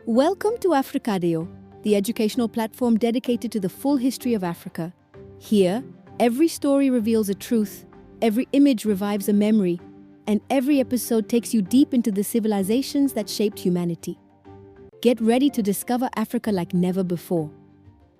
Welcome to Africadeo, the educational platform dedicated to the full history of Africa. Here, every story reveals a truth, every image revives a memory, and every episode takes you deep into the civilizations that shaped humanity. Get ready to discover Africa like never before.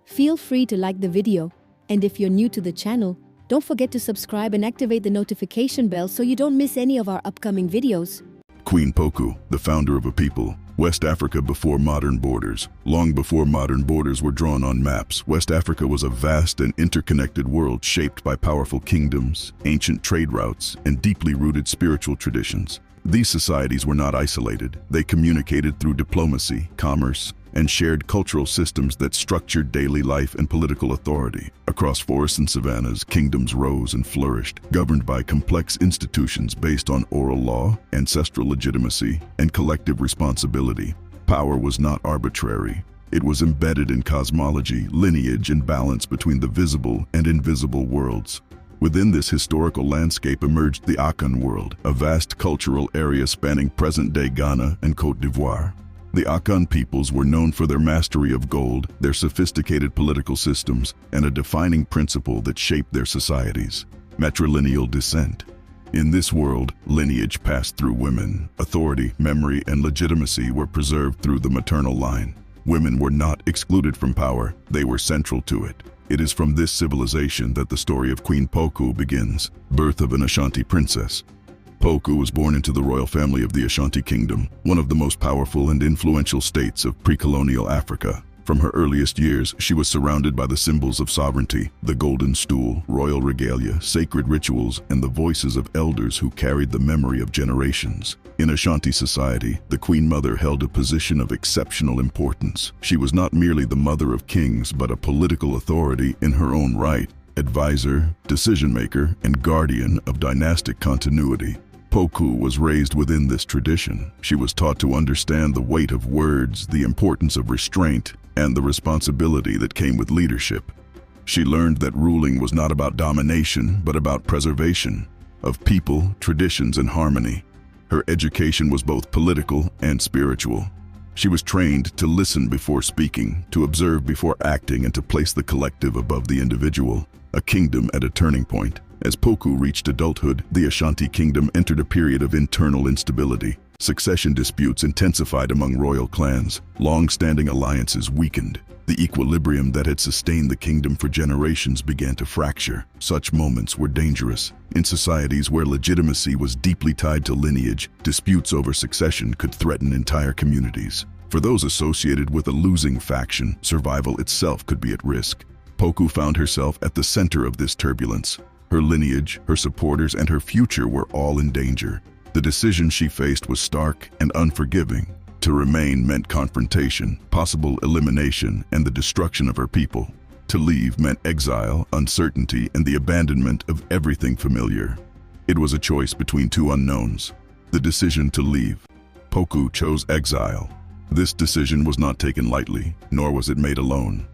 Feel free to like the video, and if you're new to the channel, don't forget to subscribe and activate the notification bell so you don't miss any of our upcoming videos. Queen Pokou, the founder of a people, West Africa before modern borders. Long before modern borders were drawn on maps, West Africa was a vast and interconnected world shaped by powerful kingdoms, ancient trade routes, and deeply rooted spiritual traditions. These societies were not isolated. They communicated through diplomacy, commerce, and shared cultural systems that structured daily life and political authority. Across forests and savannas, kingdoms rose and flourished, governed by complex institutions based on oral law, ancestral legitimacy, and collective responsibility. Power was not arbitrary. It was embedded in cosmology, lineage, and balance between the visible and invisible worlds. Within this historical landscape emerged the Akan world, a vast cultural area spanning present-day Ghana and Côte d'Ivoire. The Akan peoples were known for their mastery of gold, their sophisticated political systems, and a defining principle that shaped their societies: matrilineal descent. In this world, lineage passed through women. Authority, memory, and legitimacy were preserved through the maternal line. Women were not excluded from power, they were central to it. It is from this civilization that the story of Queen Pokou begins, birth of an Ashanti princess. Pokou was born into the royal family of the Ashanti Kingdom, one of the most powerful and influential states of pre-colonial Africa. From her earliest years, she was surrounded by the symbols of sovereignty: the golden stool, royal regalia, sacred rituals, and the voices of elders who carried the memory of generations. In Ashanti society, the Queen Mother held a position of exceptional importance. She was not merely the mother of kings, but a political authority in her own right, advisor, decision-maker, and guardian of dynastic continuity. Pokou was raised within this tradition. She was taught to understand the weight of words, the importance of restraint, and the responsibility that came with leadership. She learned that ruling was not about domination, but about preservation of people, traditions, and harmony. Her education was both political and spiritual. She was trained to listen before speaking, to observe before acting, and to place the collective above the individual. A kingdom at a turning point. As Pokou reached adulthood, the Ashanti Kingdom entered a period of internal instability. Succession disputes intensified among royal clans. Long-standing alliances weakened. The equilibrium that had sustained the kingdom for generations began to fracture. Such moments were dangerous. In societies where legitimacy was deeply tied to lineage, disputes over succession could threaten entire communities. For those associated with a losing faction, survival itself could be at risk. Pokou found herself at the center of this turbulence. Her lineage, her supporters, and her future were all in danger. The decision she faced was stark and unforgiving. To remain meant confrontation, possible elimination, and the destruction of her people. To leave meant exile, uncertainty, and the abandonment of everything familiar. It was a choice between two unknowns. The decision to leave. Pokou chose exile. This decision was not taken lightly, nor was it made alone.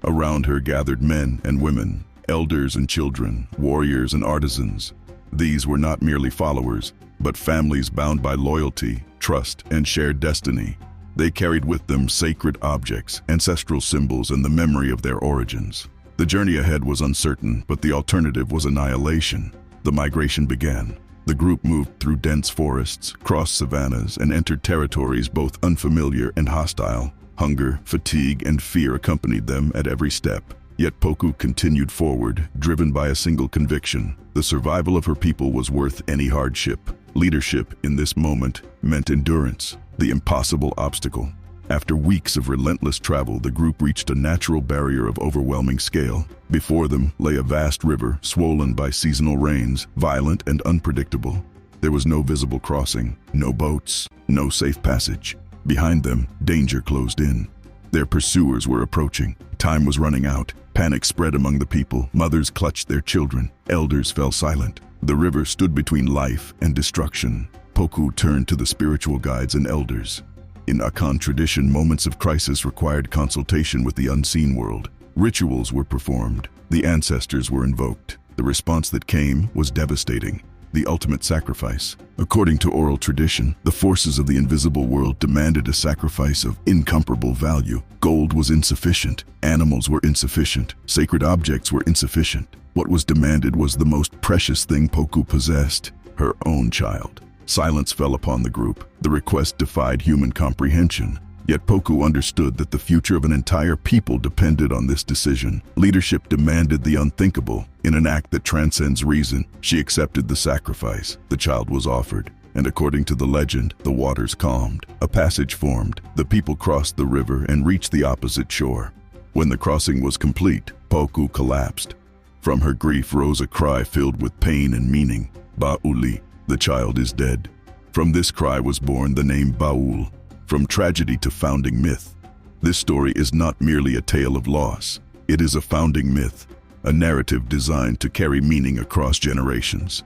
Around her gathered men and women, elders and children, warriors and artisans. These were not merely followers, but families bound by loyalty, trust, and shared destiny. They carried with them sacred objects, ancestral symbols, and the memory of their origins. The journey ahead was uncertain, but the alternative was annihilation. The migration began. The group moved through dense forests, crossed savannas, and entered territories both unfamiliar and hostile. Hunger, fatigue, and fear accompanied them at every step. Yet Pokou continued forward, driven by a single conviction: the survival of her people was worth any hardship. Leadership in this moment meant endurance, the impossible obstacle. After weeks of relentless travel, the group reached a natural barrier of overwhelming scale. Before them lay a vast river, swollen by seasonal rains, violent and unpredictable. There was no visible crossing, no boats, no safe passage. Behind them, danger closed in. Their pursuers were approaching. Time was running out. Panic spread among the people. Mothers clutched their children. Elders fell silent. The river stood between life and destruction. Pokou turned to the spiritual guides and elders. In Akan tradition, moments of crisis required consultation with the unseen world. Rituals were performed. The ancestors were invoked. The response that came was devastating. the ultimate sacrifice. According to oral tradition, the forces of the invisible world demanded a sacrifice of incomparable value. Gold was insufficient, animals were insufficient, sacred objects were insufficient. What was demanded was the most precious thing Pokou possessed, her own child. Silence fell upon the group. The request defied human comprehension. Yet Pokou understood that the future of an entire people depended on this decision. Leadership demanded the unthinkable. In an act that transcends reason, she accepted the sacrifice. The child was offered, and according to the legend, the waters calmed. A passage formed. The people crossed the river and reached the opposite shore. When the crossing was complete, Pokou collapsed. From her grief rose a cry filled with pain and meaning. Baoulé, the child is dead. From this cry was born the name Baoule. From tragedy to founding myth. This story is not merely a tale of loss. It is a founding myth, a narrative designed to carry meaning across generations.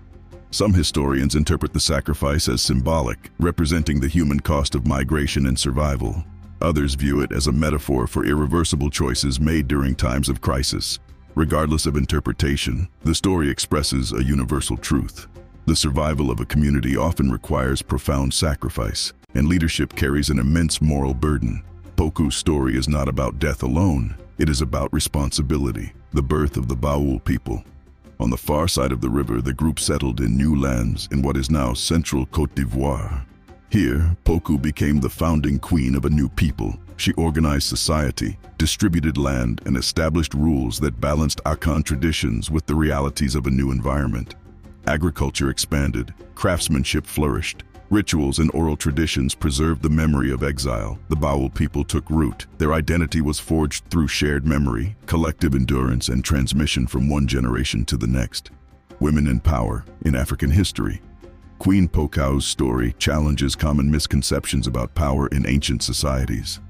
Some historians interpret the sacrifice as symbolic, representing the human cost of migration and survival. Others view it as a metaphor for irreversible choices made during times of crisis. Regardless of interpretation, the story expresses a universal truth. The survival of a community often requires profound sacrifice, and leadership carries an immense moral burden. Pokou's story is not about death alone. It is about responsibility, the birth of the Baoule people. On the far side of the river, the group settled in new lands in what is now central Côte d'Ivoire. Here, Pokou became the founding queen of a new people. She organized society, distributed land, and established rules that balanced Akan traditions with the realities of a new environment. Agriculture expanded, craftsmanship flourished. Rituals and oral traditions preserved the memory of exile. The Baoule people took root. Their identity was forged through shared memory, collective endurance, and transmission from one generation to the next. Women in power in African history. Queen Pokou's story challenges common misconceptions about power in ancient societies.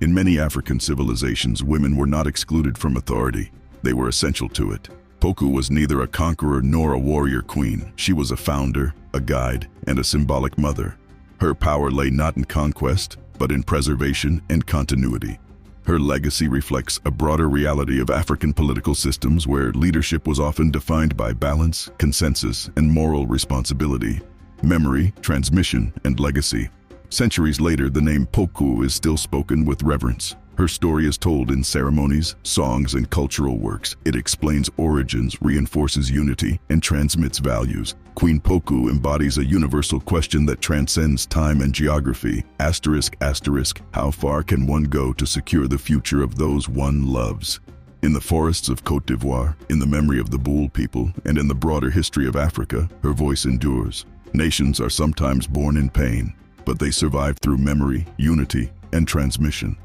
In many African civilizations, women were not excluded from authority. They were essential to it. Pokou was neither a conqueror nor a warrior queen. She was a founder, a guide, and a symbolic mother. Her power lay not in conquest, but in preservation and continuity. Her legacy reflects a broader reality of African political systems where leadership was often defined by balance, consensus, and moral responsibility. Memory, transmission, and legacy. Centuries later, the name Pokou is still spoken with reverence. Her story is told in ceremonies, songs, and cultural works. It explains origins, reinforces unity, and transmits values. Queen Pokou embodies a universal question that transcends time and geography. Asterisk, asterisk, how far can one go to secure the future of those one loves? In the forests of Côte d'Ivoire, in the memory of the Baoule people, and in the broader history of Africa, her voice endures. Nations are sometimes born in pain, but they survive through memory, unity, and transmission.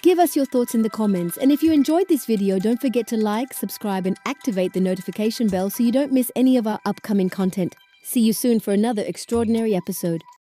Give us your thoughts in the comments, and if you enjoyed this video, don't forget to like, subscribe, and activate the notification bell so you don't miss any of our upcoming content. See you soon for another extraordinary episode.